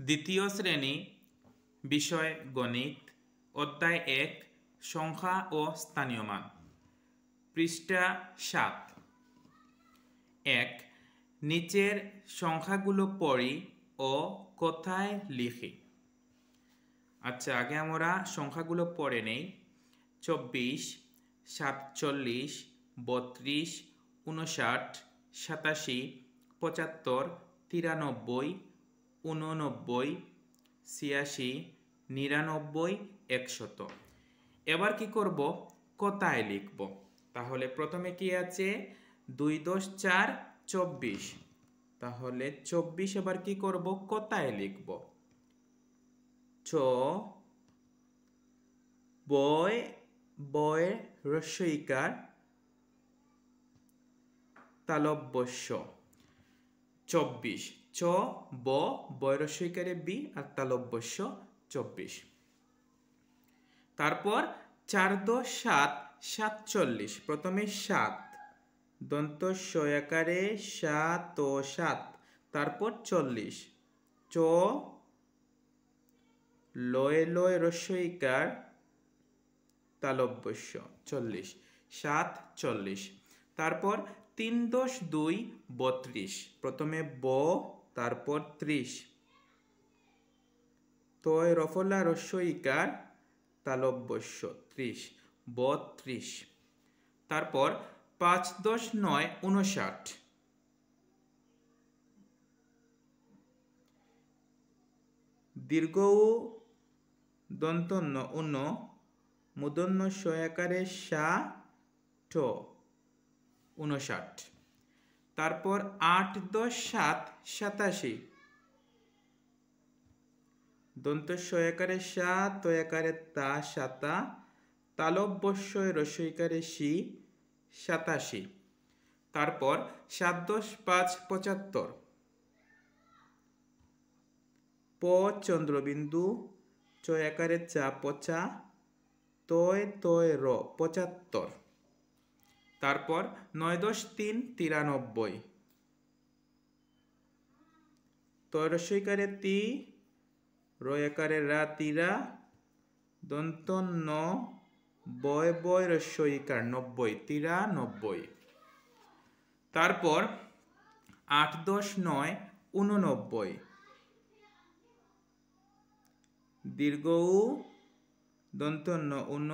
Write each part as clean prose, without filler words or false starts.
দ্বিতীয় শ্রেণী, বিষয় গণিত, অধ্যায় 1, সংখ্যা ও স্থানীয় মান, পৃষ্ঠা 7। 1. নিচের সংখ্যাগুলো পড়ি ও কথায় লিখি। আচ্ছা, আগে আমরা সংখ্যাগুলো পড়ে নেই। 24, 47, 32, 59, 87, 75, 93, 89, 86, 99, 100। এবার কি করব? কথায় লিখব। তাহলে প্রথমে কি আছে? 2 10 4 24। তাহলে 24 এবার কি করব? কথায় লিখব। চ বয় বয় রস্বইকার তালব্যস্য 24। চ ব বয় রস্বইকারে বি আর তালব্যস্য 24। তারপর 4 10 7 47। প্রথমে 7 দন্ত সয়াকারে 7 ও 7। তারপর 40। চ লয়ে লয় রস্বইকার তালব্যস্য 40। 7 40। তারপর 3 10 2 32। প্রথমে ব তারপর 30। তয় রফলা রস্বইকার তালব্যস্য 30 32। তারপর 5 10 9 59। দীর্ঘ উ দন্তন্য উন মূর্ধন্য সয়াকারে সা ঠ 59। তারপর 8 10 7 87। দন্ত সয়াকারে সা তয়াকারে তা সাতা তালব্যস্য রস্বইকারে সি 87। তারপর 7 10 5 75। প চন্দ্রবিন্দু চয়াকারে চা পচা তয় তয় র 75। তারপর 9 10 3 93। তয় রস্বইকারে তি রয়াকারে রা তিরা দন্ত ন বয় বয় রস্বইকার 90 93। তারপর 8 10 9 89। দীর্ঘ উ দন্তন্য উন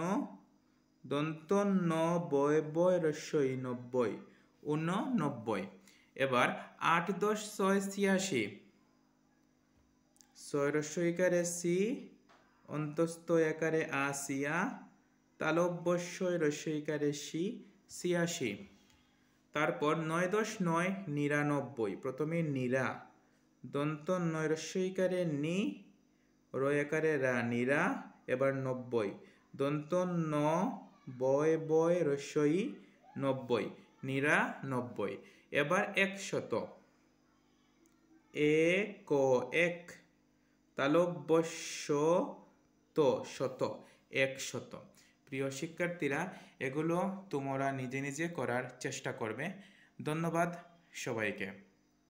দন্তন্য বয় বয় রস্বই 90 89। এবার 8 10 6 86। 6 রস্বইকারে সি অন্তস্থ একারে আ সিয়া তালব্যস্য রস্বইকারে সি 86। তারপর 9 10 9 99। প্রথমে নিরা দন্ত নয় রস্বইকারে নি রয়াকারে রা নিরা। এবার 90 দন্ত ন বয় বয় রস্বই 90 99। এবার 100। এক তালব্যস্য তো শত 100। প্রিয় শিক্ষার্থীরা, এগুলো তোমরা নিজে নিজে করার চেষ্টা করবে। ধন্যবাদ সবাইকে।